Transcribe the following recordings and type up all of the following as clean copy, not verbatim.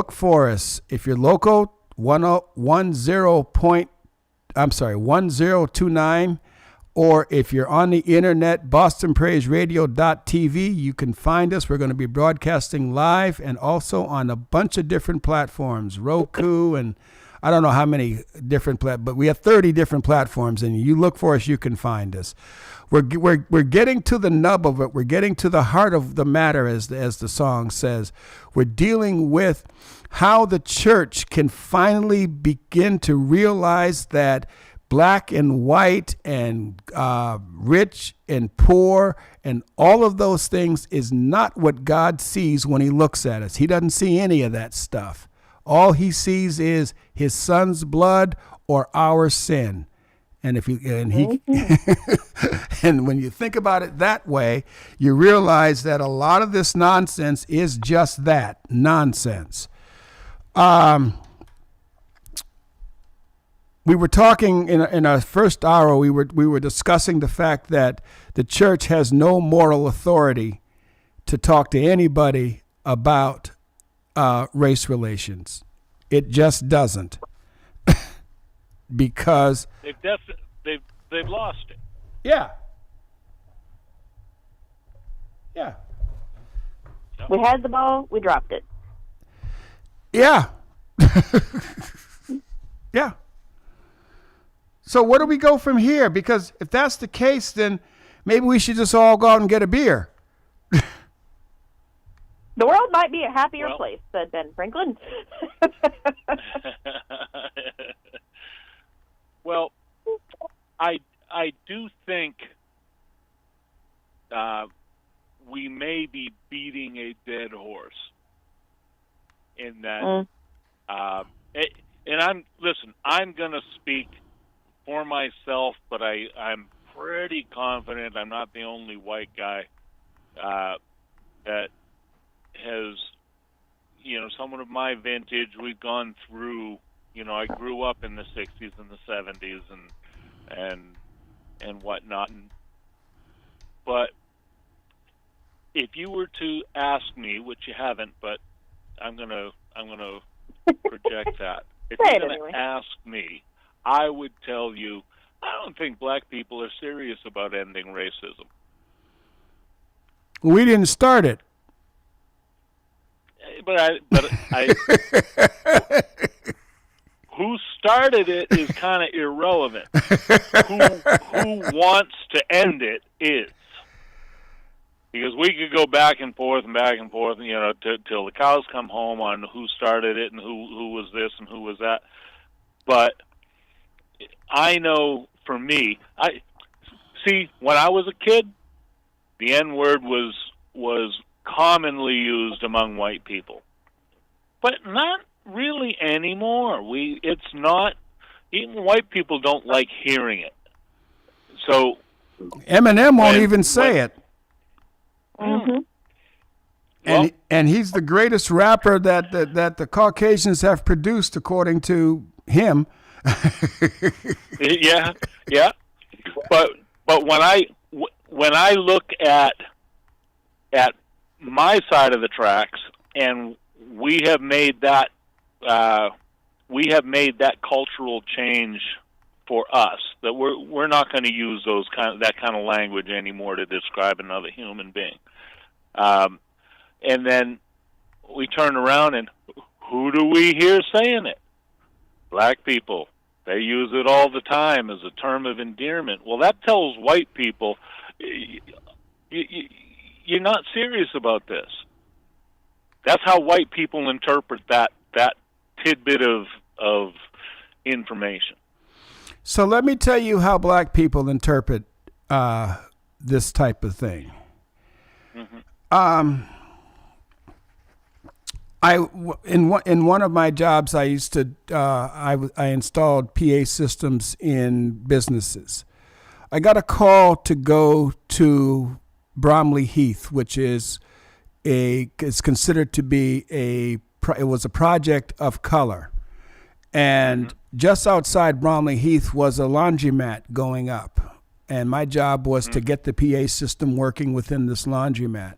look for us. If you're local, 1029, or if you're on the internet, bostonpraiseradio.tv, you can find us. We're going to be broadcasting live and also on a bunch of different platforms, Roku, and I don't know how many different but we have 30 different platforms, and you look for us, you can find us. We're getting to the nub of it. We're getting to the heart of the matter, as the song says. We're dealing with how the church can finally begin to realize that black and white and rich and poor and all of those things is not what God sees when he looks at us. He doesn't see any of that stuff. All he sees is his son's blood or our sin. And and when you think about it that way, you realize that a lot of this nonsense is just that, nonsense. We were talking in our first hour. We were discussing the fact that the church has no moral authority to talk to anybody about race relations. It just doesn't, because they've lost it. Yeah. Yeah. We had the ball, we dropped it. Yeah. Yeah. So where do we go from here? Because if that's the case, then maybe we should just all go out and get a beer. The world might be a happier place, said Ben Franklin. Well, I do think we may be beating a dead horse in that. And I'm going to speak for myself, but I'm pretty confident I'm not the only white guy that has, someone of my vintage. We've gone through, I grew up in the 60s and the 70s and whatnot. But if you were to ask me, which you haven't, but I'm gonna project that. If you're going to ask me, I would tell you, I don't think black people are serious about ending racism. We didn't start it. But I who started it is kind of irrelevant. Who wants to end it is. Because we could go back and forth, till the cows come home on who started it and who was this and who was that. But I know for me, when I was a kid, the N-word was commonly used among white people, but not really anymore. It's not. Even white people don't like hearing it. So Eminem won't even say it. Mm-hmm. And he's the greatest rapper that the Caucasians have produced, according to him. Yeah. But when I look at my side of the tracks, and we have made that cultural change for us, that we're not going to use that kind of language anymore to describe another human being. And then we turn around and who do we hear saying it? Black people. They use it all the time as a term of endearment. Well, that tells white people, you're not serious about this. That's how white people interpret that tidbit of information. So let me tell you how black people interpret this type of thing. Mm-hmm. In one of my jobs, I used to I installed PA systems in businesses. I got a call to go to Bromley Heath, which is considered to be it was a project of color, and just outside Bromley Heath was a laundromat going up, and my job was to get the PA system working within this laundromat.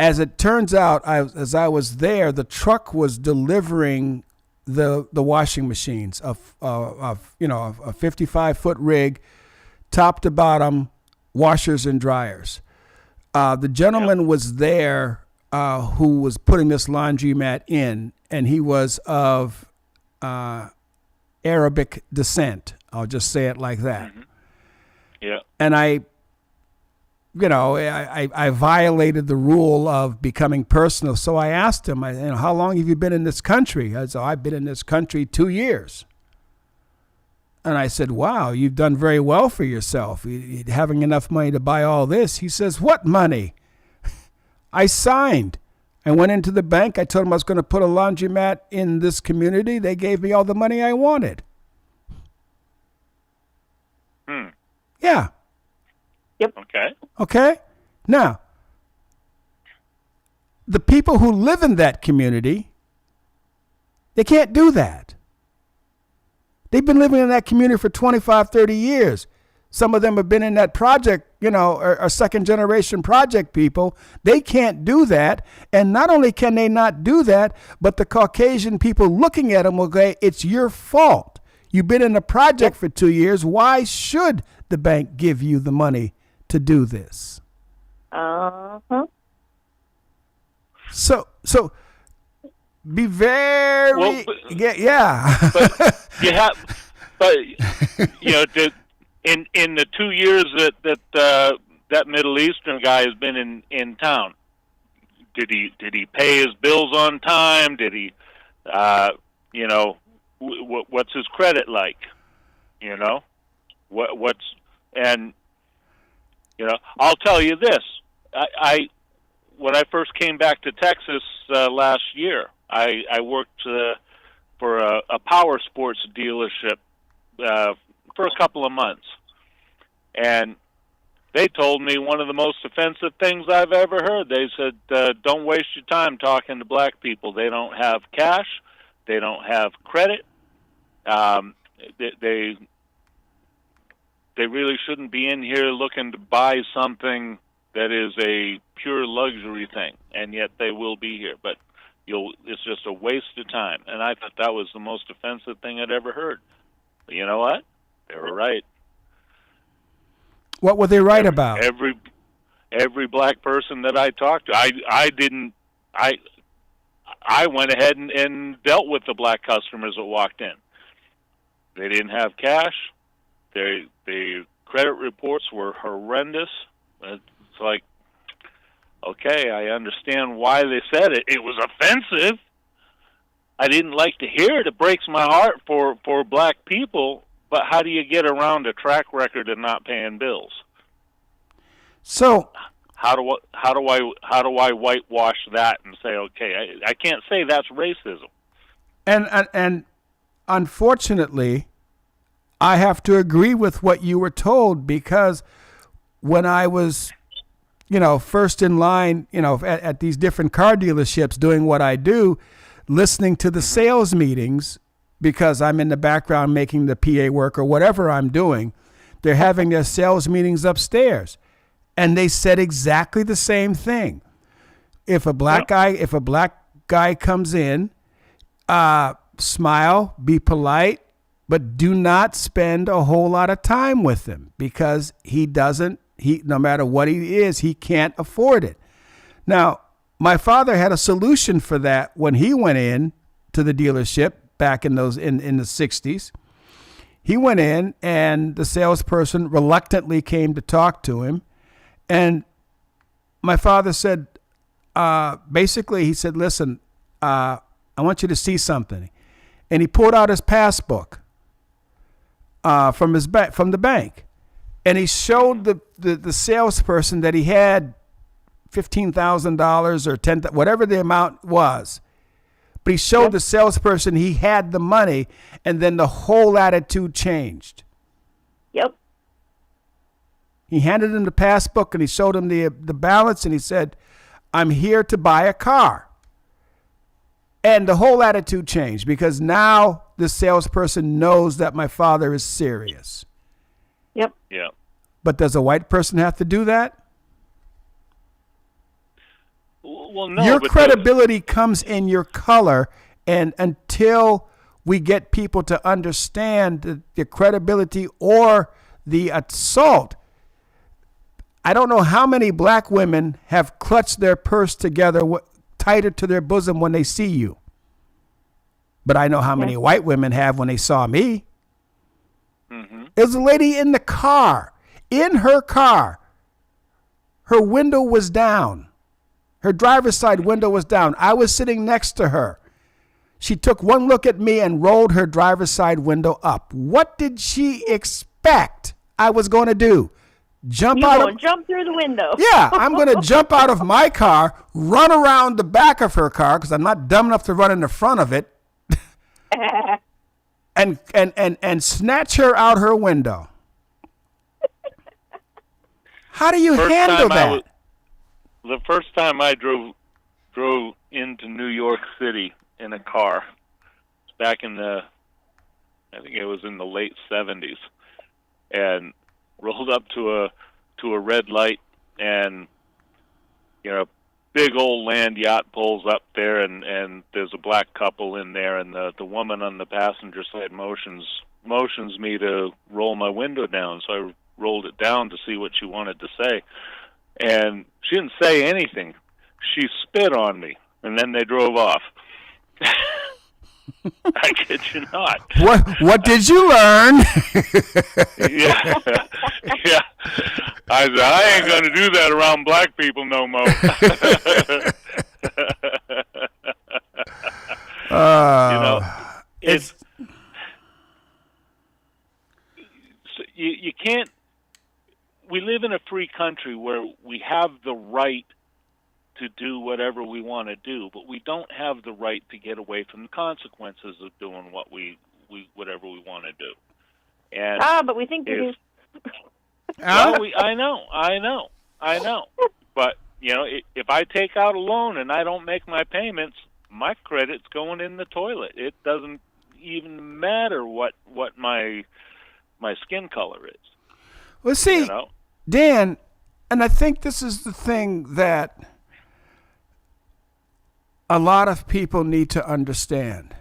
as it turns out, as I was there, the truck was delivering the washing machines of a 55-foot rig, top to bottom, washers and dryers. The gentleman was there who was putting this laundromat in, and he was of Arabic descent. I'll just say it like that. Mm-hmm. Yeah. And I violated the rule of becoming personal. So I asked him, how long have you been in this country? I said, I've been in this country 2 years. And I said, wow, you've done very well for yourself. Having enough money to buy all this. He says, what money? I signed. I went into the bank. I told them I was going to put a laundromat in this community. They gave me all the money I wanted. Yeah. Yep. Okay. Now, the people who live in that community, they can't do that. They've been living in that community for 25, 30 years. Some of them have been in that project, are second generation project people. They can't do that. And not only can they not do that, but the Caucasian people looking at them will say, it's your fault. You've been in the project for 2 years. Why should the bank give you the money to do this? Uh-huh. So be very Well, yeah. But in the 2 years that Middle Eastern guy has been in town, did he pay his bills on time? Did he what's his credit like? I'll tell you this. When I first came back to Texas last year, I worked for a power sports dealership for a couple of months. And they told me one of the most offensive things I've ever heard. They said, don't waste your time talking to black people. They don't have cash. They don't have credit. They really shouldn't be in here looking to buy something that is a pure luxury thing, and yet they will be here. But it's just a waste of time. And I thought that was the most offensive thing I'd ever heard. But you know what? They were right. What were they right about? Every black person that I talked to, I went ahead and dealt with the black customers that walked in. They didn't have cash. The credit reports were horrendous. It's like, okay, I understand why they said it. It was offensive. I didn't like to hear it. It breaks my heart for black people. But how do you get around a track record of not paying bills? So how do I whitewash that and say, okay, I can't say that's racism. And unfortunately, I have to agree with what you were told, because when I was, first in line, at these different car dealerships doing what I do, listening to the sales meetings, because I'm in the background making the PA work or whatever I'm doing, they're having their sales meetings upstairs. And they said exactly the same thing. If a black guy comes in, smile, be polite, but do not spend a whole lot of time with him, because no matter what he is, he can't afford it. Now, my father had a solution for that when he went in to the dealership back in the 60s. He went in, and the salesperson reluctantly came to talk to him. And my father said, basically, he said, listen, I want you to see something. And he pulled out his passbook from the bank. And he showed the salesperson that he had $15,000 or $10,000, whatever the amount was. But he showed the salesperson he had the money, and then the whole attitude changed. Yep. He handed him the passbook, and he showed him the balance, and he said, I'm here to buy a car. And the whole attitude changed, because now the salesperson knows that my father is serious. Yep. Yeah. But does a white person have to do that? Well, no, your but credibility comes in your color, and until we get people to understand the credibility or the assault, I don't know how many black women have clutched their purse together tighter to their bosom when they see you. But I know how many white women have when they saw me. Mm-hmm. There's a lady in the car. In her car, her window was down. Her driver's side window was down. I was sitting next to her. She took one look at me and rolled her driver's side window up. What did she expect I was going to do? Jump through the window. Yeah, I'm going to jump out of my car, run around the back of her car because I'm not dumb enough to run in the front of it, and snatch her out her window. How do you handle that? The first time I drove into New York City in a car, back in I think it was in the late 70s, and rolled up to a red light, and big old land yacht pulls up there, and there's a black couple in there, and the woman on the passenger side motions me to roll my window down. So I rolled it down to see what she wanted to say, and she didn't say anything. She spit on me, and then they drove off. I kid you not. What did you learn? Yeah. I said, I ain't going to do that around black people no more. It's you can't. We live in a free country where we have the right to do whatever we want to do, but we don't have the right to get away from the consequences of doing whatever we want to do. And but we think we do. Well, I know. But if I take out a loan and I don't make my payments, my credit's going in the toilet. It doesn't even matter what my skin color is. Well, see, Dan, and I think this is the thing that a lot of people need to understand.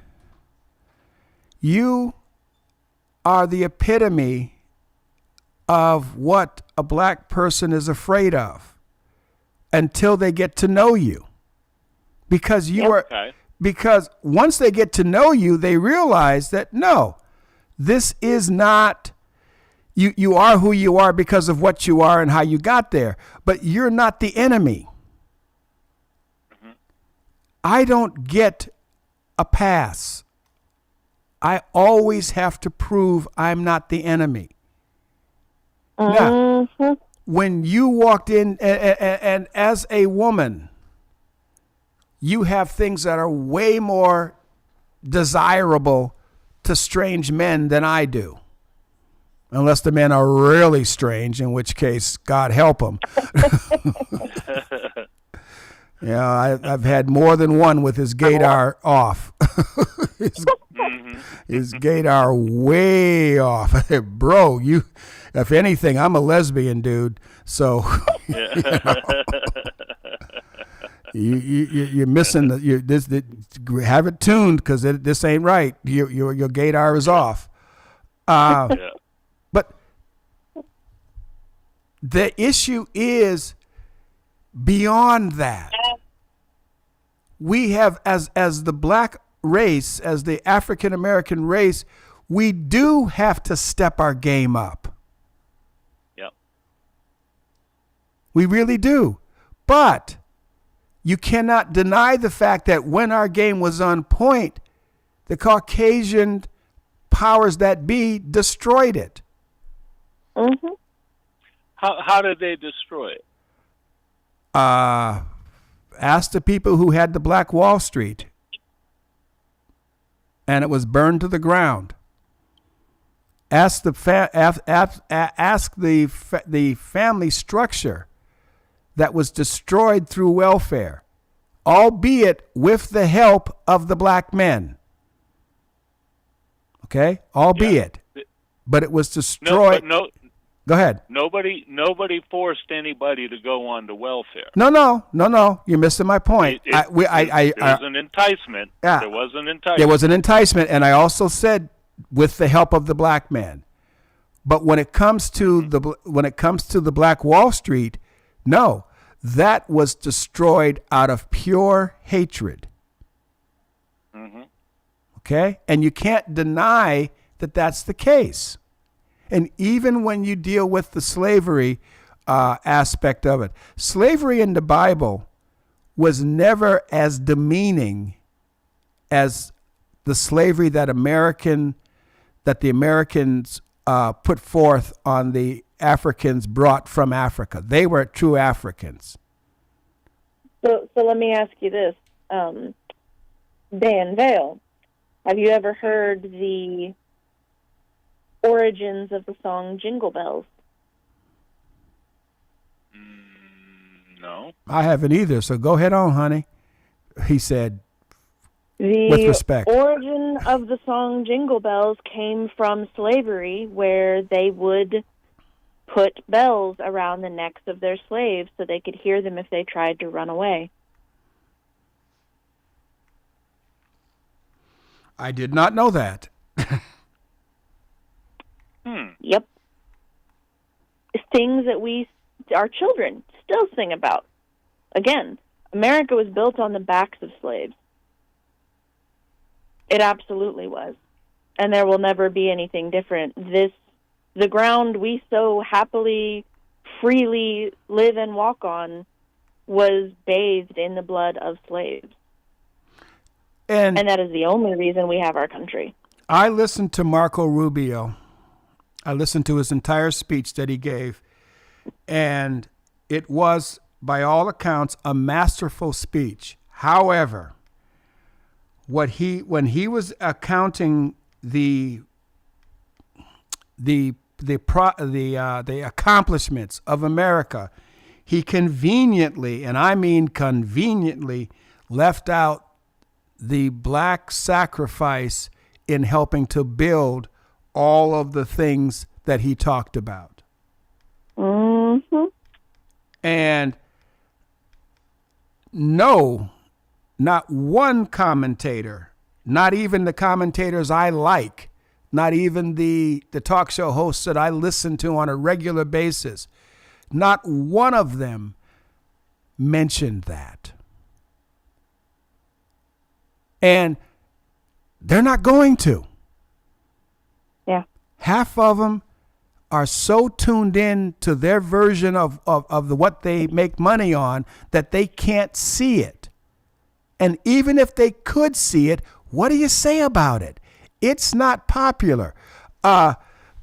You are the epitome of what a black person is afraid of until they get to know you. Because because once they get to know you, they realize that no, this is not, you are who you are because of what you are and how you got there, but you're not the enemy. Mm-hmm. I don't get a pass. I always have to prove I'm not the enemy. Now, when you walked in, and as a woman, you have things that are way more desirable to strange men than I do. Unless the men are really strange, in which case, God help them. I've had more than one with his gaydar off. His gaydar way off. Bro, if anything, I'm a lesbian, dude. So you're missing have it tuned because this ain't right. Your gaydar is off. But the issue is beyond that. We have, as the black race, as the African American race, we do have to step our game up. Yep. We really do. But you cannot deny the fact that when our game was on point, the Caucasian powers that be destroyed it. Mm-hmm. How did they destroy it? Ask the people who had the Black Wall Street, and it was burned to the ground. Ask the family structure that was destroyed through welfare, albeit with the help of the black men. Okay, albeit, but it was destroyed. No. Go ahead. Nobody forced anybody to go on to welfare. No. You're missing my point. There was an enticement. Yeah. There was an enticement. There was an enticement, and I also said with the help of the black man. But when it comes to the Black Wall Street, no, that was destroyed out of pure hatred. Mm-hmm. Okay, and you can't deny that that's the case. And even when you deal with the slavery aspect of it, slavery in the Bible was never as demeaning as the slavery that the Americans put forth on the Africans brought from Africa. They were true Africans. So let me ask you this, Dan Vale, have you ever heard the origins of the song Jingle Bells? No. I haven't either, so go ahead on, honey. He said, with respect. The origin of the song Jingle Bells came from slavery, where they would put bells around the necks of their slaves so they could hear them if they tried to run away. I did not know that. Yep. Things that our children still sing about. Again, America was built on the backs of slaves. It absolutely was. And there will never be anything different. The ground we so happily, freely live and walk on was bathed in the blood of slaves. And that is the only reason we have our country. I listened to Marco Rubio. I listened to his entire speech that he gave, and it was, by all accounts, a masterful speech. However, when he was accounting the accomplishments of America, he conveniently, and I mean conveniently, left out the black sacrifice in helping to build all of the things that he talked about. Mm-hmm. And no, not one commentator, not even the commentators I like, not even the talk show hosts that I listen to on a regular basis, not one of them mentioned that. And they're not going to. Yeah. Half of them are so tuned in to their version of what they make money on that they can't see it. And even if they could see it, what do you say about it? It's not popular.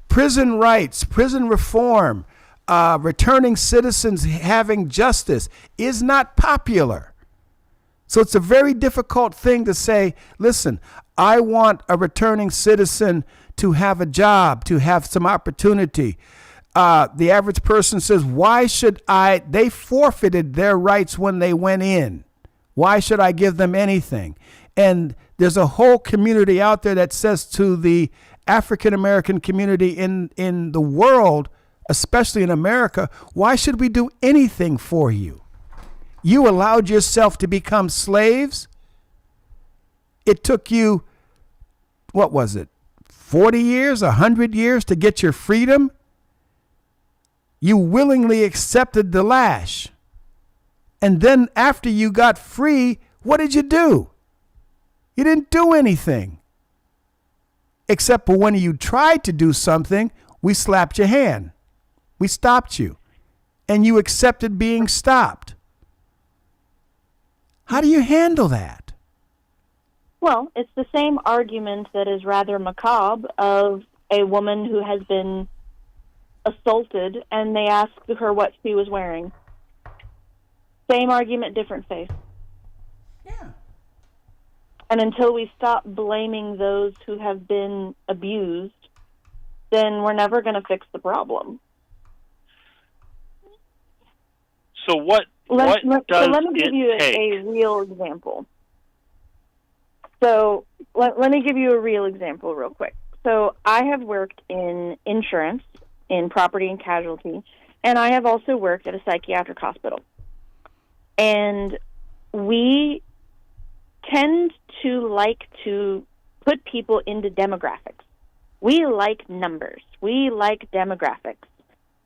Prison rights, prison reform, returning citizens having justice is not popular. So it's a very difficult thing to say, listen, I want a returning citizen to have a job, to have some opportunity. The average person says, why should they forfeited their rights when they went in. Why should I give them anything? And there's a whole community out there that says to the African-American community in the world, especially in America, why should we do anything for you? You allowed yourself to become slaves. It took you, what was it, 40 years, 100 years to get your freedom? You willingly accepted the lash. And then after you got free, what did you do? You didn't do anything. Except for when you tried to do something, we slapped your hand. We stopped you. And you accepted being stopped. How do you handle that? Well, it's the same argument that is rather macabre of a woman who has been assaulted and they ask her what she was wearing. Same argument, different face. Yeah. And until we stop blaming those who have been abused, then we're never going to fix the problem. So what let me give you take? a real example. So let me give you a real example real quick. So I have worked in insurance in property and casualty, and I have also worked at a psychiatric hospital. And we tend to like to put people into demographics. We like numbers. We like demographics.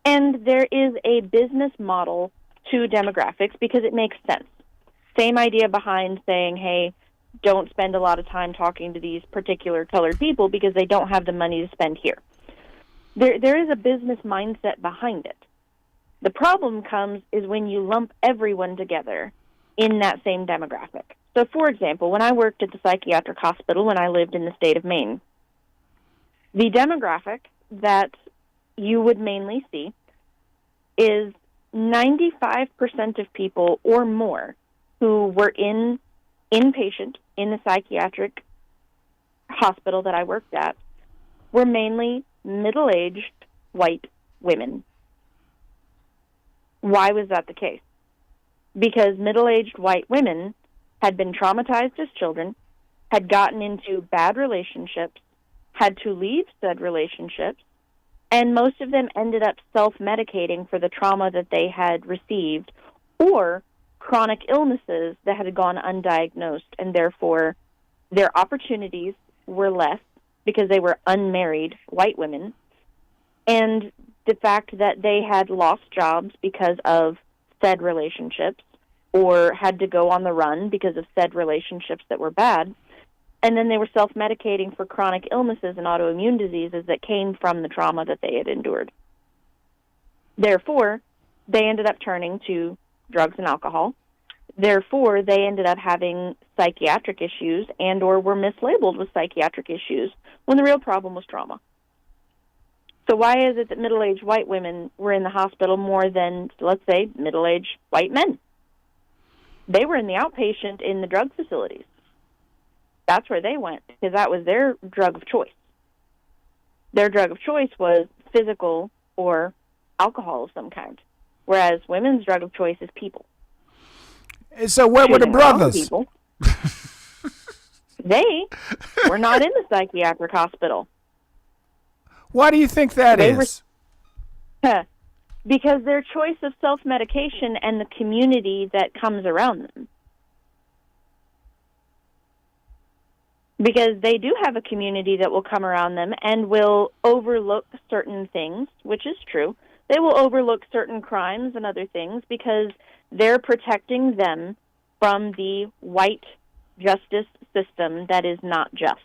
And there is a business model to demographics because it makes sense. Same idea behind saying, hey, don't spend a lot of time talking to these particular colored people because they don't have the money to spend here. There is a business mindset behind it. The problem comes is when you lump everyone together in that same demographic. So, for example, when I worked at the psychiatric hospital when I lived in the state of Maine, the demographic that you would mainly see is 95% of people or more who were inpatient in the psychiatric hospital that I worked at were mainly middle-aged white women. Why was that the case? Because middle-aged white women had been traumatized as children, had gotten into bad relationships, had to leave said relationships, and most of them ended up self-medicating for the trauma that they had received or chronic illnesses that had gone undiagnosed, and therefore their opportunities were less because they were unmarried white women, and the fact that they had lost jobs because of said relationships or had to go on the run because of said relationships that were bad, and then they were self-medicating for chronic illnesses and autoimmune diseases that came from the trauma that they had endured. Therefore, they ended up turning to drugs and alcohol. Therefore, they ended up having psychiatric issues and or were mislabeled with psychiatric issues when the real problem was trauma. So why is it that middle-aged white women were in the hospital more than, let's say, middle-aged white men? They were in the outpatient in the drug facilities. That's where they went because that was their drug of choice. Their drug of choice was physical or alcohol of some kind, whereas women's drug of choice is people. So where were the brothers? They were not in the psychiatric hospital. Why do you think that is? Because their choice of self-medication and the community that comes around them. Because they do have a community that will come around them and will overlook certain things, which is true. They will overlook certain crimes and other things because they're protecting them from the white justice system that is not just.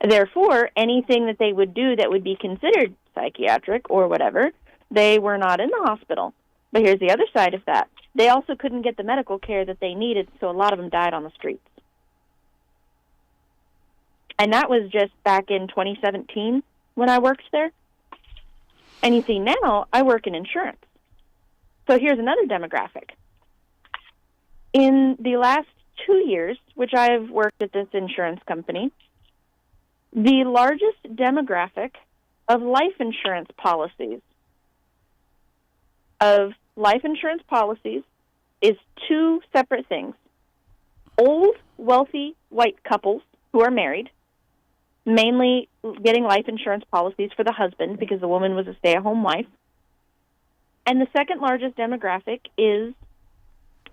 Therefore, anything that they would do that would be considered psychiatric or whatever, they were not in the hospital. But here's the other side of that. They also couldn't get the medical care that they needed, so a lot of them died on the streets. And that was just back in 2017 when I worked there. And you see, now I work in insurance. So here's another demographic. In the last 2 years, which I've worked at this insurance company, the largest demographic of life insurance policies is two separate things. Old, wealthy white couples who are married, mainly getting life insurance policies for the husband because the woman was a stay-at-home wife. And the second largest demographic is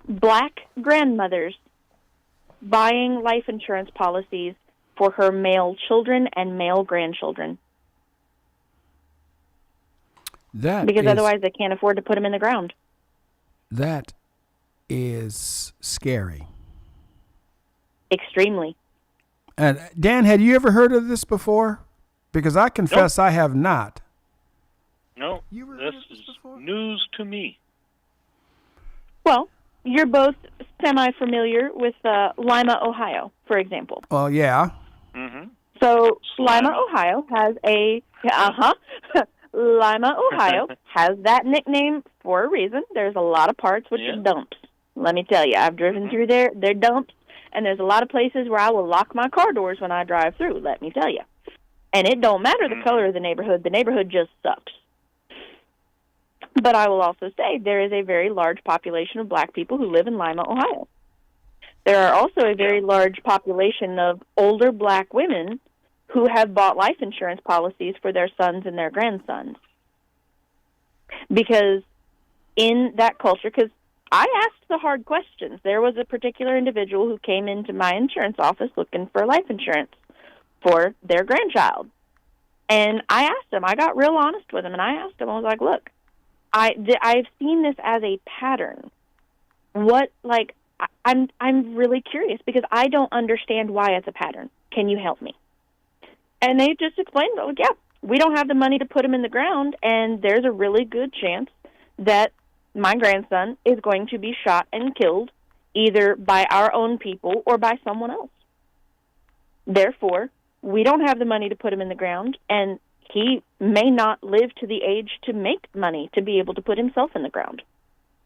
black grandmothers buying life insurance policies for her male children and male grandchildren. Because otherwise they can't afford to put them in the ground. That is scary. Extremely. And Dan, had you ever heard of this before? Because I confess I have not. No, this is news to me. Well, you're both semi-familiar with Lima, Ohio, for example. Oh, yeah. Mm-hmm. So Lima, Ohio has Lima, Ohio has that nickname for a reason. There's a lot of parts which are dumps. Let me tell you, I've driven through there. They're dumps. And there's a lot of places where I will lock my car doors when I drive through, let me tell you. And it don't matter the color of the neighborhood just sucks. But I will also say there is a very large population of black people who live in Lima, Ohio. There are also a very large population of older black women who have bought life insurance policies for their sons and their grandsons. Because in that culture, because I asked the hard questions. There was a particular individual who came into my insurance office looking for life insurance for their grandchild. And I asked him, I got real honest with him, and I asked him, I was like, look, I've seen this as a pattern. I'm really curious because I don't understand why it's a pattern. Can you help me? And they just explained, well, yeah, we don't have the money to put him in the ground, and there's a really good chance that my grandson is going to be shot and killed either by our own people or by someone else. Therefore, we don't have the money to put him in the ground, and he may not live to the age to make money to be able to put himself in the ground.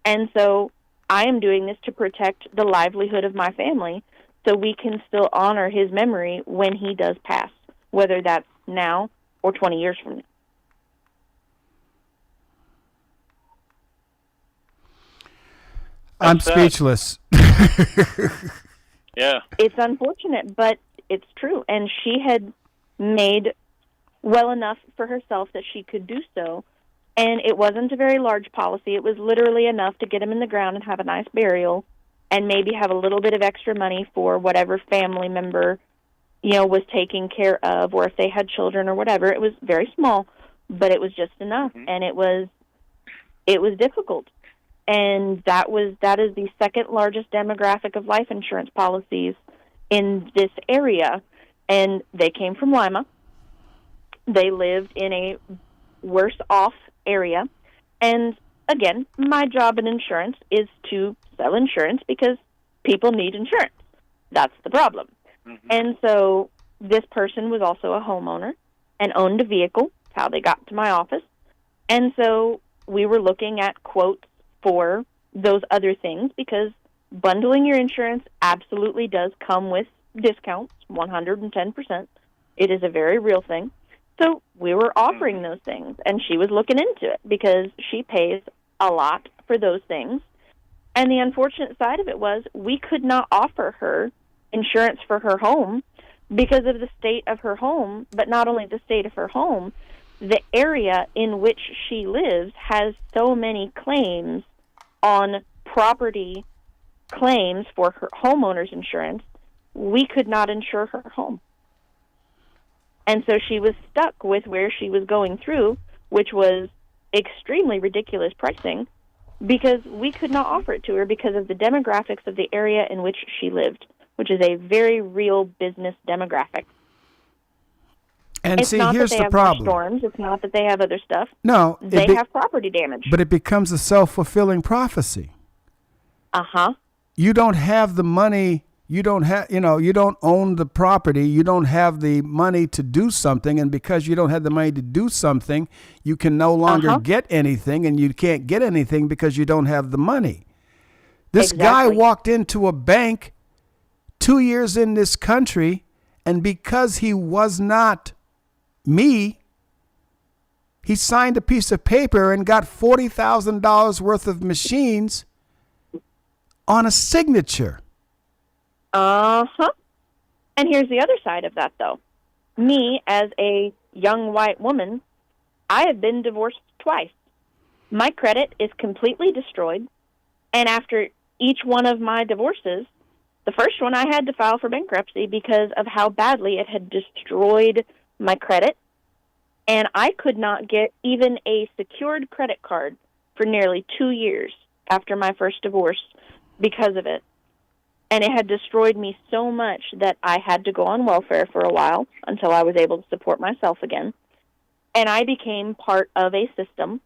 And so I am doing this to protect the livelihood of my family so we can still honor his memory when he does pass, whether that's now or 20 years from now. I'm That's speechless. Yeah. It's unfortunate, but it's true. And she had made well enough for herself that she could do so. And it wasn't a very large policy. It was literally enough to get him in the ground and have a nice burial and maybe have a little bit of extra money for whatever family member, was taking care of, or if they had children or whatever. It was very small, but it was just enough. And it was difficult. And that is the second largest demographic of life insurance policies in this area. And they came from Lima. They lived in a worse off area. And again, my job in insurance is to sell insurance because people need insurance. That's the problem. Mm-hmm. And so this person was also a homeowner and owned a vehicle. That's how they got to my office. And so we were looking at quotes for those other things because bundling your insurance absolutely does come with discounts, 110%. It is a very real thing. So we were offering those things, and she was looking into it because she pays a lot for those things. And the unfortunate side of it was we could not offer her insurance for her home because of the state of her home, but not only the state of her home, the area in which she lives has so many claims on property claims for her homeowner's insurance, we could not insure her home. And so she was stuck with where she was going through, which was extremely ridiculous pricing, because we could not offer it to her because of the demographics of the area in which she lived, which is a very real business demographic. And it's see, not here's that they the have problem. storms. It's not that they have other stuff. No. They have property damage. But it becomes a self-fulfilling prophecy. Uh-huh. You don't have the money. You don't have, you don't own the property. You don't have the money to do something. And because you don't have the money to do something, you can no longer get anything. And you can't get anything because you don't have the money. This guy walked into a bank 2 years in this country, and because he was not me, he signed a piece of paper and got $40,000 worth of machines on a signature. Uh-huh. And here's the other side of that, though. Me, as a young white woman, I have been divorced twice. My credit is completely destroyed, and after each one of my divorces, the first one I had to file for bankruptcy because of how badly it had destroyed my credit, and I could not get even a secured credit card for nearly 2 years after my first divorce because of it. And it had destroyed me so much that I had to go on welfare for a while until I was able to support myself again. And I became part of a system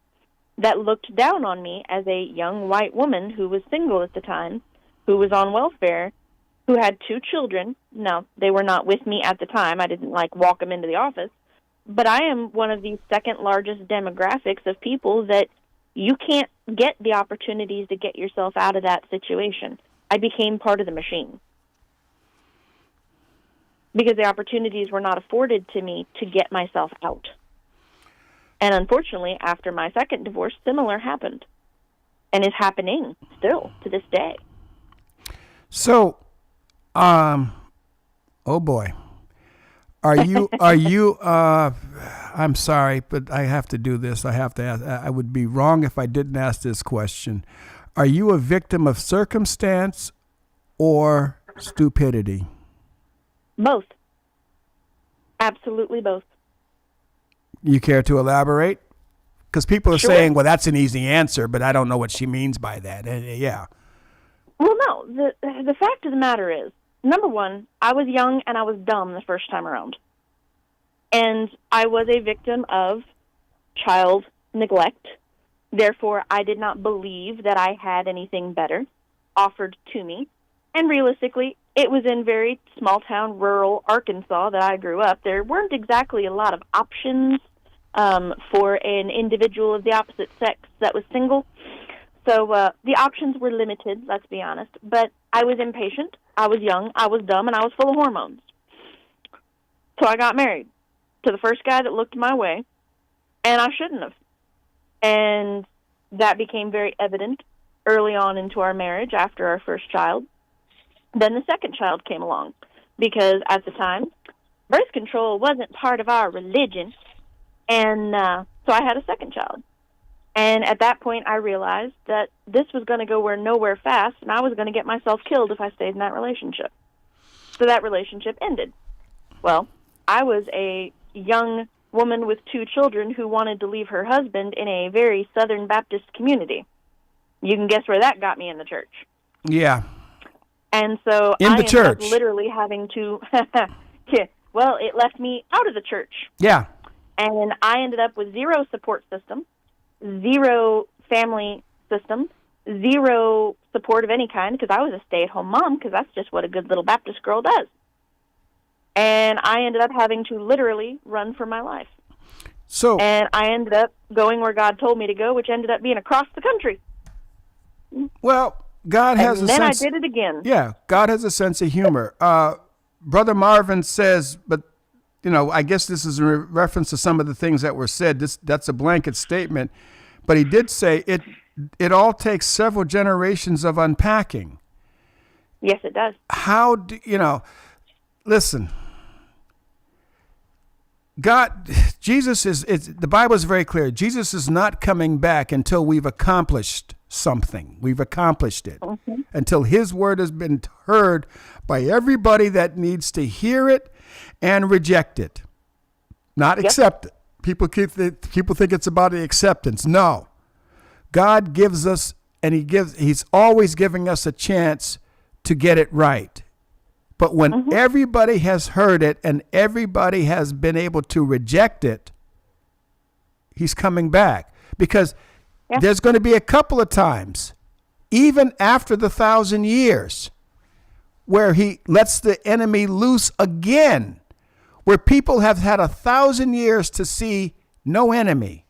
that looked down on me as a young white woman who was single at the time, who was on welfare, who had 2 children. No, they were not with me at the time. I didn't, walk them into the office. But I am one of the second largest demographics of people that you can't get the opportunities to get yourself out of that situation. I became part of the machine because the opportunities were not afforded to me to get myself out. And unfortunately, after my second divorce, similar happened and is happening still to this day. So, oh boy. I'm sorry, but I have to do this. I have to ask. I would be wrong if I didn't ask this question. Are you a victim of circumstance or stupidity? Both. Absolutely both. You care to elaborate? Because people are Sure. saying, well, that's an easy answer, but I don't know what she means by that. Yeah. Well, no. The fact of the matter is, number one, I was young and I was dumb the first time around. And I was a victim of child neglect. Therefore, I did not believe that I had anything better offered to me. And realistically, it was in very small-town, rural Arkansas that I grew up. There weren't exactly a lot of options for an individual of the opposite sex that was single. So the options were limited, let's be honest. But I was impatient, I was young, I was dumb, and I was full of hormones. So I got married to the first guy that looked my way, and I shouldn't have. And that became very evident early on into our marriage after our first child. Then the second child came along, because at the time, birth control wasn't part of our religion, and so I had a second child. And at that point, I realized that this was going to go nowhere fast, and I was going to get myself killed if I stayed in that relationship. So that relationship ended. Well, I was a young woman with 2 children who wanted to leave her husband in a very Southern Baptist community. You can guess where that got me in the church. Yeah. And so in the ended church. up literally having to, well, it left me out of the church. Yeah. And I ended up with 0 support system, 0 family system, 0 support of any kind, because I was a stay-at-home mom, because that's just what a good little Baptist girl does. And I ended up having to literally run for my life. And I ended up going where God told me to go, which ended up being across the country. Well, God has and a then sense. I did it again. Yeah, God has a sense of humor. Brother Marvin says, but I guess this is a reference to some of the things that were said. That's a blanket statement, but he did say it all takes several generations of unpacking. Yes, it does. How do listen? Jesus the Bible is very clear. Jesus is not coming back until we've accomplished something. We've accomplished it. Mm-hmm. Until his word has been heard by everybody that needs to hear it and reject it. Not accept it. People think it's about the acceptance. No. God gives us, and he's always giving us a chance to get it right. But when everybody has heard it and everybody has been able to reject it, he's coming back. Because there's going to be a couple of times, even after the 1,000 years, where he lets the enemy loose again, where people have had 1,000 years to see no enemy.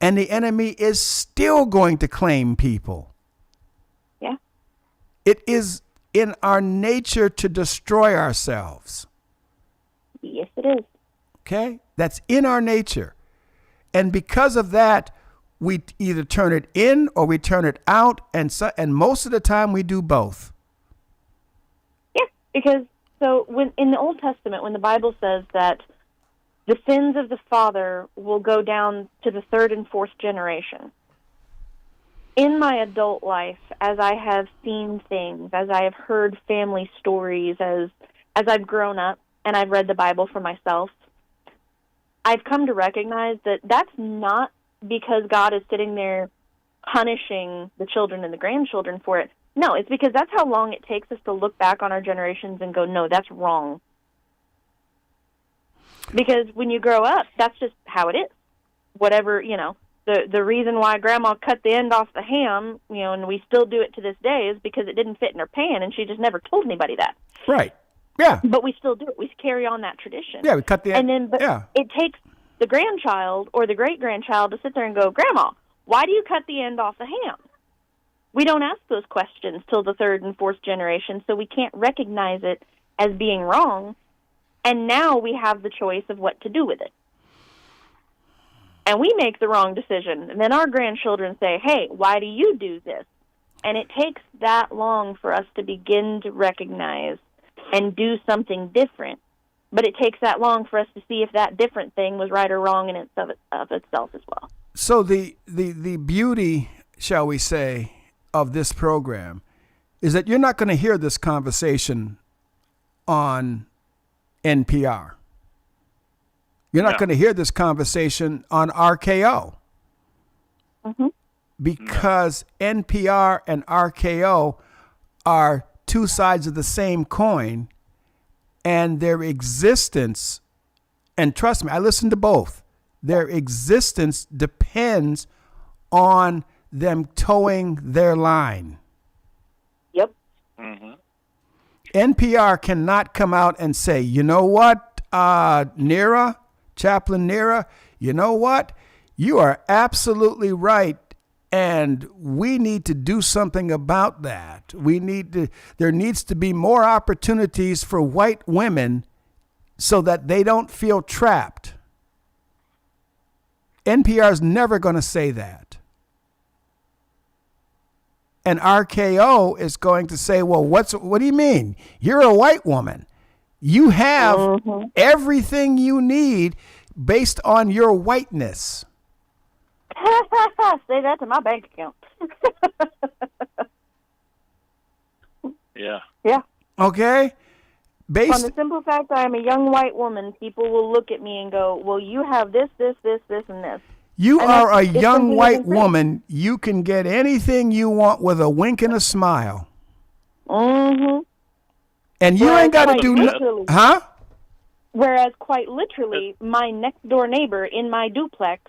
And the enemy is still going to claim people. Yeah. It is in our nature to destroy ourselves. Yes, it is. Okay? That's in our nature. And because of that, we either turn it in or we turn it out, and most of the time we do both. Yeah, because when in the Old Testament, when the Bible says that the sins of the father will go down to the 3rd and 4th generation, in my adult life, as I have seen things, as I have heard family stories, as I've grown up and I've read the Bible for myself, I've come to recognize that that's not because God is sitting there punishing the children and the grandchildren for it. No, it's because that's how long it takes us to look back on our generations and go, no, that's wrong. Because when you grow up, that's just how it is. Whatever, the reason why Grandma cut the end off the ham, and we still do it to this day, is because it didn't fit in her pan, and she just never told anybody that. Right. Yeah. But we still do it. We carry on that tradition. Yeah, we cut the end. And then, it takes the grandchild or the great-grandchild to sit there and go, Grandma, why do you cut the end off the ham? We don't ask those questions till the 3rd and 4th generation, so we can't recognize it as being wrong. And now we have the choice of what to do with it. And we make the wrong decision. And then our grandchildren say, hey, why do you do this? And it takes that long for us to begin to recognize and do something different But it takes that long for us to see if that different thing was right or wrong in of itself as well. So the beauty, shall we say, of this program is that you're not going to hear this conversation on NPR. You're not going to hear this conversation on RKO. Mm-hmm. Because NPR and RKO are two sides of the same coin, and their existence, and trust me, I listen to both, their existence depends on them towing their line. Yep. Mm-hmm. NPR cannot come out and say, you know what, Chaplain Nera, you know what? You are absolutely right, and we need to do something about that. There needs to be more opportunities for white women so that they don't feel trapped. NPR is never going to say that. And RKO is going to say, well, what do you mean? You're a white woman. You have everything you need based on your whiteness. Say that to my bank account. Yeah. Yeah. Okay? On the simple fact I am a young white woman, people will look at me and go, well, you have this, and this. You and are a young white thing. woman. You can get anything you want with a wink and a smile. Mm-hmm. And you ain't got to do nothing. Huh? Whereas, quite literally, my next-door neighbor in my duplex,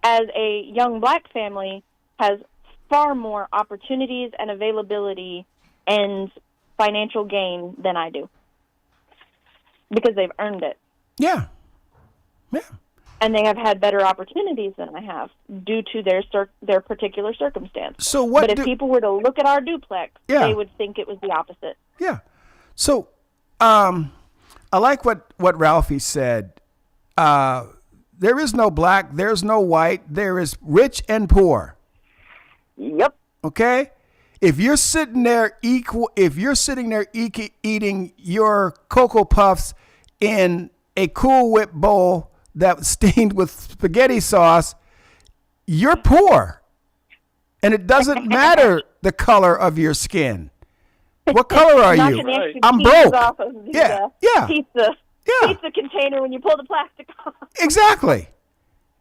as a young black family, has far more opportunities and availability and financial gain than I do. Because they've earned it. Yeah. Yeah. And they have had better opportunities than I have due to their particular circumstance. So but if people were to look at our duplex, they would think it was the opposite. Yeah. So I like what Ralphie said. There is no black, there's no white, there is rich and poor. Yep. Okay? If you're sitting there eating your Cocoa Puffs in a Cool Whip bowl that's stained with spaghetti sauce, you're poor. And it doesn't matter the color of your skin. What color are you? Right. I'm broke. Off of the, yeah. Pizza container when you pull the plastic off. Exactly.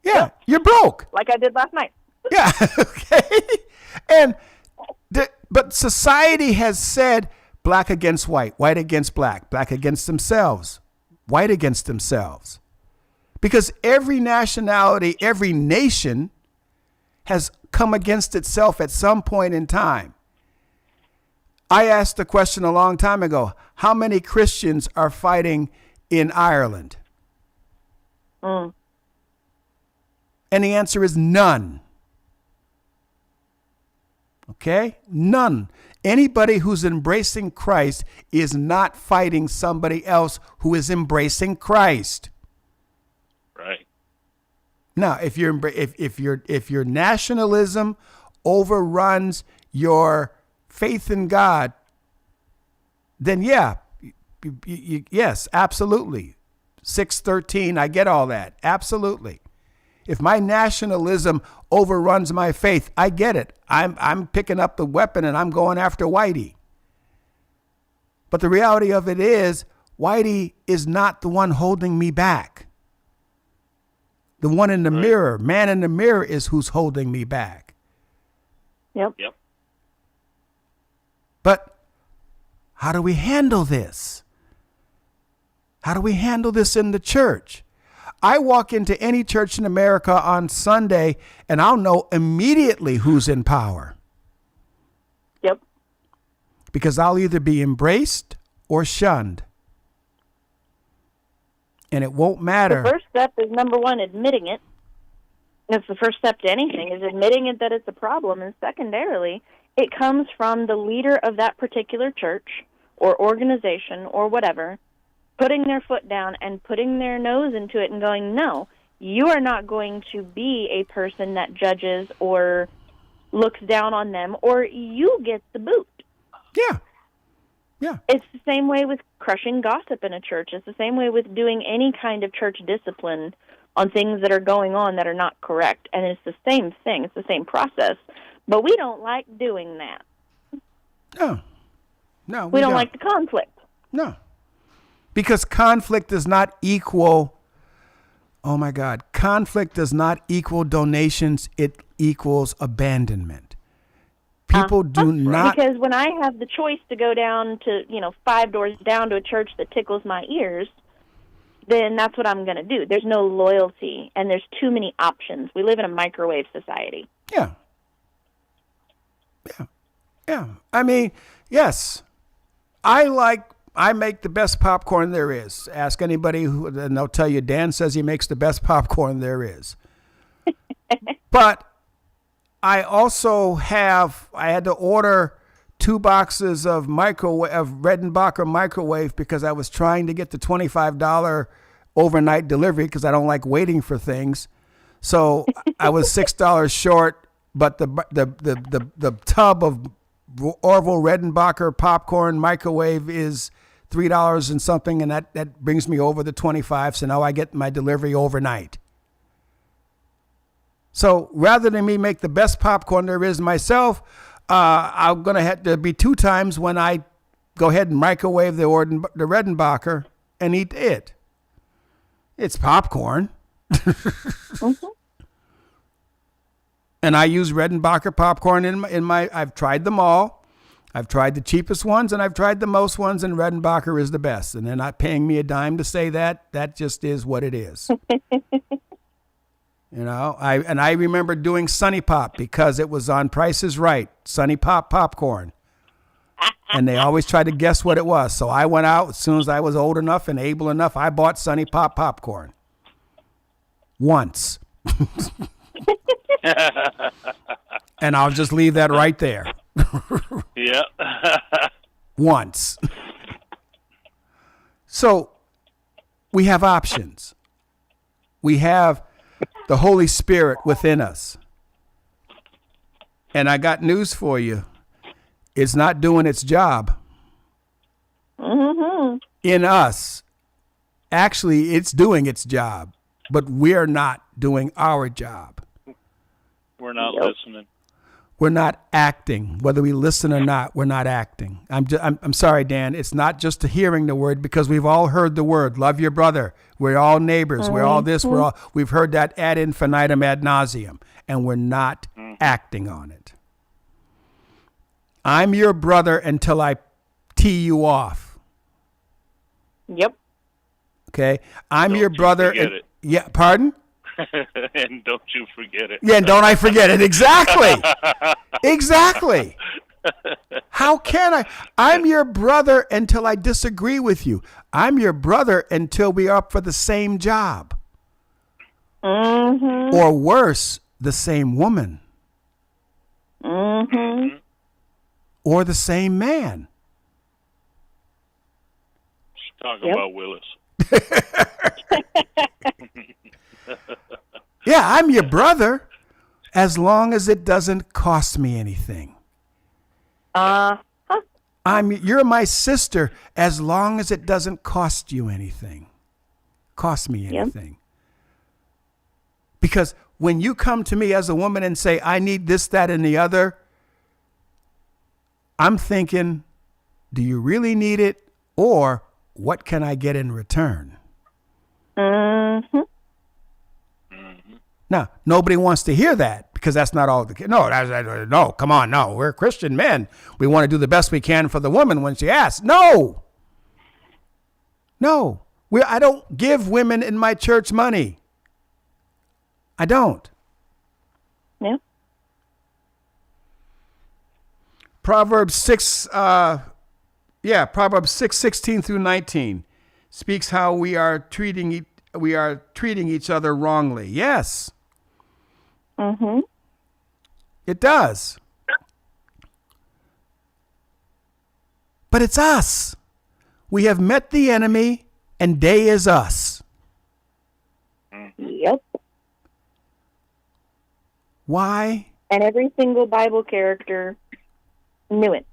Yeah, you're broke. Like I did last night. Yeah. Okay. And but society has said black against white against black against themselves, white against themselves. Because every nationality, every nation has come against itself at some point in time. I asked the question a long time ago, how many Christians are fighting in Ireland? And the answer is none. Okay? None. Anybody who's embracing Christ is not fighting somebody else who is embracing Christ. Right. Now, if your nationalism overruns your faith in God, then yes, absolutely. 6:13, I get all that. Absolutely. If my nationalism overruns my faith, I get it. I'm picking up the weapon and I'm going after Whitey. But the reality of it is, Whitey is not the one holding me back. The one in the mirror, man in the mirror, is who's holding me back. Yep. But how do we handle this? How do we handle this in the church? I walk into any church in America on Sunday and I'll know immediately who's in power. Yep. Because I'll either be embraced or shunned. And it won't matter. The first step is, number one, admitting it. That's the first step to anything, is admitting it that it's a problem. And secondarily, it comes from the leader of that particular church or organization or whatever, putting their foot down and putting their nose into it and going, no, you are not going to be a person that judges or looks down on them, or you get the boot. Yeah. Yeah. It's the same way with crushing gossip in a church. It's the same way with doing any kind of church discipline on things that are going on that are not correct. And it's the same thing. It's the same process. But we don't like doing that. No. No, We don't like the conflict. No. Because conflict does not equal, oh my God, conflict does not equal donations. It equals abandonment. People do not. Because when I have the choice to go down to, 5 doors down to a church that tickles my ears, then that's what I'm going to do. There's no loyalty, and there's too many options. We live in a microwave society. Yeah. I mean, yes, I make the best popcorn there is. Ask anybody and they'll tell you Dan says he makes the best popcorn there is. But I also I had to order 2 boxes of Redenbacher microwave because I was trying to get the $25 overnight delivery because I don't like waiting for things. So I was $6 short, but the tub of Orville Redenbacher popcorn microwave is $3 and something, and that brings me over the 25. So now I get my delivery overnight. So rather than me make the best popcorn there is myself, I'm going to have to be 2 times when I go ahead and microwave the Redenbacher and eat it. It's popcorn. Mm-hmm. And I use Redenbacher popcorn in my, I've tried them all. I've tried the cheapest ones and I've tried the most ones, and Redenbacher is the best. And they're not paying me a dime to say that. That just is what it is. I remember doing Sunny Pop because it was on Price is Right, Sunny Pop popcorn. And they always tried to guess what it was. So I went out as soon as I was old enough and able enough. I bought Sunny Pop popcorn. Once. And I'll just leave that right there. Yeah. Once. So we have options. We have the Holy Spirit within us. And I got news for you. It's not doing its job. Mm-hmm. In us. Actually, it's doing its job, but we're not doing our job. We're not listening. We're not acting. Whether we listen or not, we're not acting. I'm sorry, Dan. It's not just hearing the word, because we've all heard the word. Love your brother. We're all neighbors. Mm-hmm. We're all this. We've heard that ad infinitum ad nauseum, and we're not acting on it. I'm your brother until I tee you off. Yep. Okay. I'm your brother. Yeah. Pardon? And don't you forget it. Yeah, and don't I forget it. Exactly. Exactly. How can I? I'm your brother until I disagree with you. I'm your brother until we are up for the same job. Mm-hmm. Or worse, the same woman. Mm-hmm. Or the same man. Talk about Willis. Yeah, I'm your brother as long as it doesn't cost me anything. You're my sister as long as it doesn't cost you anything. Cost me anything. Yep. Because when you come to me as a woman and say, I need this, that, and the other, I'm thinking, do you really need it? Or what can I get in return? Mm-hmm. Now, nobody wants to hear that because that's not all the kids. No, come on, no. We're Christian men. We want to do the best we can for the woman when she asks. No. I don't give women in my church money. I don't. Yeah. Proverbs 6:16 through 19 speaks how we are treating each other wrongly. Yes. Mm-hmm. It does. But it's us. We have met the enemy, and day is us. Yep. Why? And every single Bible character knew it.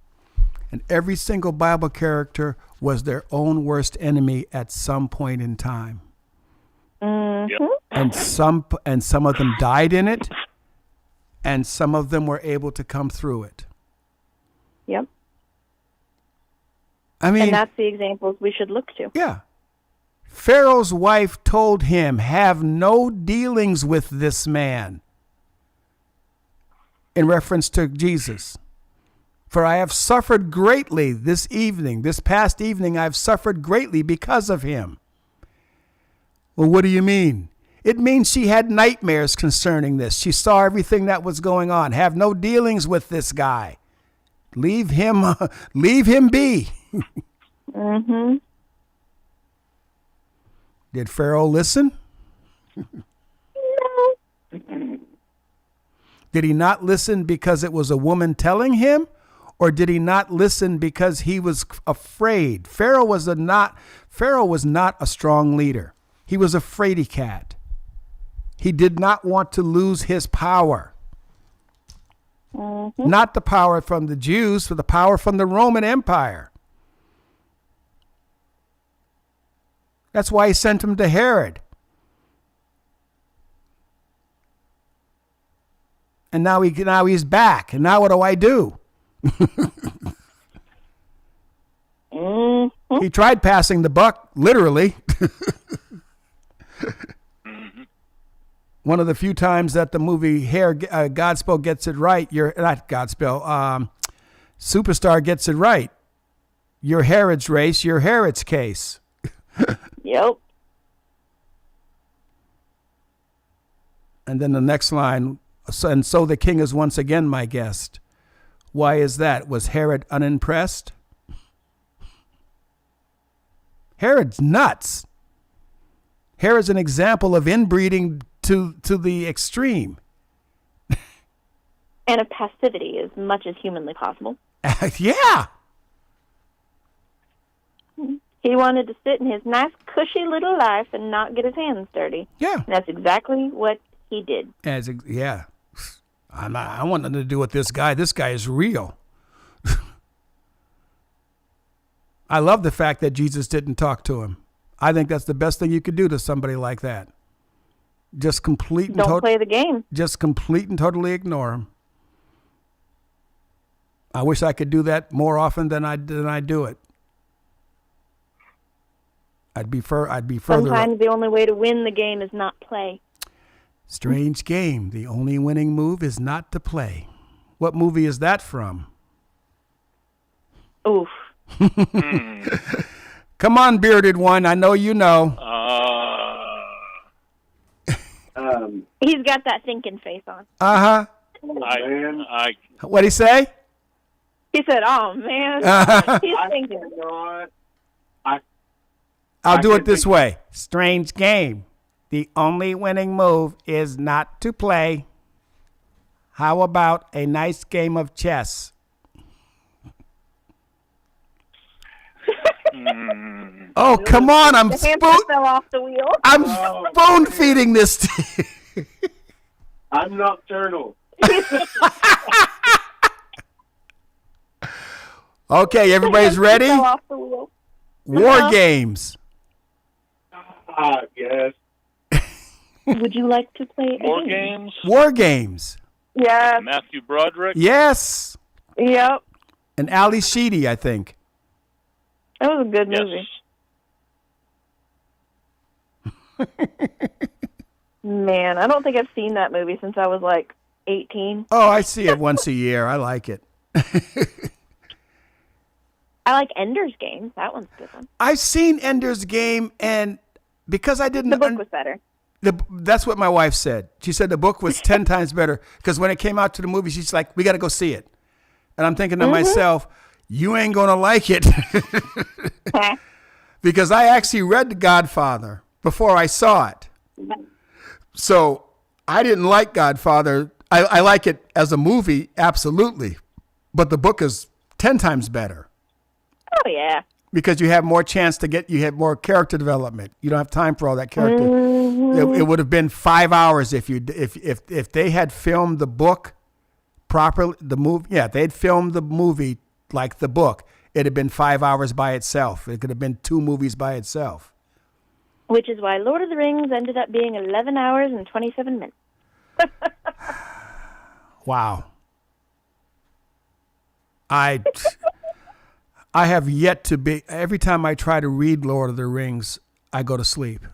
And every single Bible character was their own worst enemy at some point in time. Mm-hmm. And some of them died in it, and some of them were able to come through it. Yep. I mean, And that's the examples we should look to. yeah. Pharaoh's wife told him, "Have no dealings with this man," in reference to Jesus. "For I have suffered greatly this past evening, I've suffered greatly because of him." Well, what do you mean? It means she had nightmares concerning this. She saw everything that was going on. Have no dealings with this guy. Leave him be. Mm-hmm. Did Pharaoh listen? No. Did he not listen because it was a woman telling him? Or did he not listen because he was afraid? Pharaoh was not a strong leader. He was a fraidy cat. He did not want to lose his power. Mm-hmm. Not the power from the Jews, but the power from the Roman Empire. That's why he sent him to Herod. And now he's back. And now what do I do? Mm-hmm. He tried passing the buck, literally. One of the few times that the movie Godspell gets it right, Superstar gets it right. Your Herod's race, your Herod's case. Yep. And then the next line, and so the king is once again my guest. Why is that? Was Herod unimpressed? Herod's nuts. Herod's an example of inbreeding to the extreme. And of passivity as much as humanly possible. Yeah. He wanted to sit in his nice, cushy little life and not get his hands dirty. Yeah. And that's exactly what he did. Yeah. I want nothing to do with this guy. This guy is real. I love the fact that Jesus didn't talk to him. I think that's the best thing you could do to somebody like that. Just complete and Don't play the game. Just complete and totally ignore him. I wish I could do that more often than I do it. I'd be further. Sometimes the only way to win the game is not play. Strange game. The only winning move is not to play. What movie is that from? Oof. Come on, bearded one. I know you know. He's got that thinking face on. Uh-huh. What'd he say? He said, "Oh, man." He's thinking. I'll do it this way. Strange game. The only winning move is not to play. How about a nice game of chess? Oh, come on. I'm The hamster fell off the wheel. spoon feeding this to you. I'm nocturnal. Okay, everybody's ready? Fell off the wheel. War games. Yes. Would you like to play a War game? games. War games. Yeah. Matthew Broderick. Yes. Yep. And Ali Sheedy, I think. That was a good Yes. movie. Man, I don't think I've seen that movie since I was like 18. Oh, I see it once a year. I like it. I like Ender's Game. That one's a good one. I've seen Ender's Game, and because I didn't... The book was better. That's what my wife said. She said the book was 10 times better, because when it came out to the movie, she's like, we got to go see it. And I'm thinking to myself, you ain't going to like it. Because I actually read The Godfather before I saw it. So I didn't like Godfather. I like it as a movie, absolutely. But the book is 10 times better. Oh, yeah. Because you have more chance you have more character development. You don't have time for all that character. Mm-hmm. It would have been 5 hours if they had filmed the book properly. The movie, yeah, they'd filmed the movie like the book. It'd have been 5 hours by itself. It could have been 2 movies by itself. Which is why Lord of the Rings ended up being 11 hours and 27 minutes. Wow. I have yet to be, every time I try to read Lord of the Rings, I go to sleep.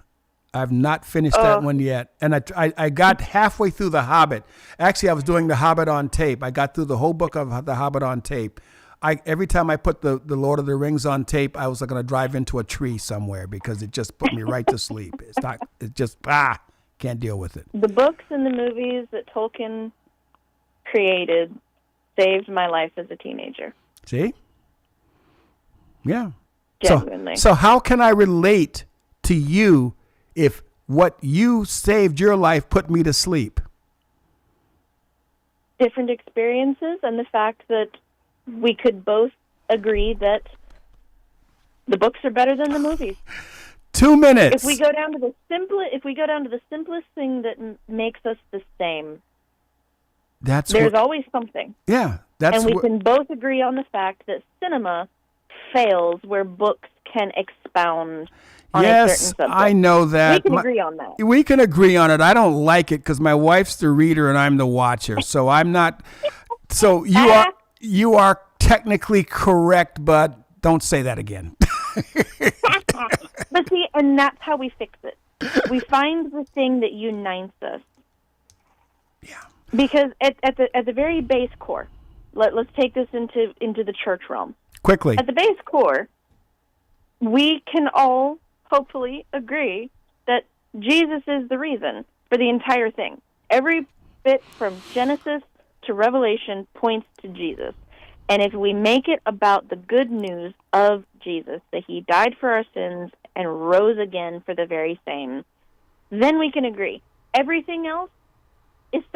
I've not finished that one yet. And I got halfway through The Hobbit. Actually, I was doing The Hobbit on tape. I got through the whole book of The Hobbit on tape. Every time I put the Lord of the Rings on tape, I was going to drive into a tree somewhere because it just put me right to sleep. Can't deal with it. The books and the movies that Tolkien created saved my life as a teenager. See? Yeah. Genuinely. So how can I relate to you if what you saved your life put me to sleep? Different experiences and the fact that we could both agree that the books are better than the movies. 2 minutes. If we go down to the simplest thing that makes us the same, there's always something. Yeah, and we can both agree on the fact that cinema fails where books can expound on a certain subject. I know that. We can agree on that. We can agree on it. I don't like it because my wife's the reader and I'm the watcher. So I'm not. So you are technically correct, but don't say that again. But see, and that's how we fix it. We find the thing that unites us. Yeah. Because at the very base core, let's take this into the church realm. Quickly. At the base core, we can all hopefully agree that Jesus is the reason for the entire thing. Every bit from Genesis to Revelation points to Jesus. And if we make it about the good news of Jesus, that he died for our sins and rose again for the very same, then we can agree. Everything else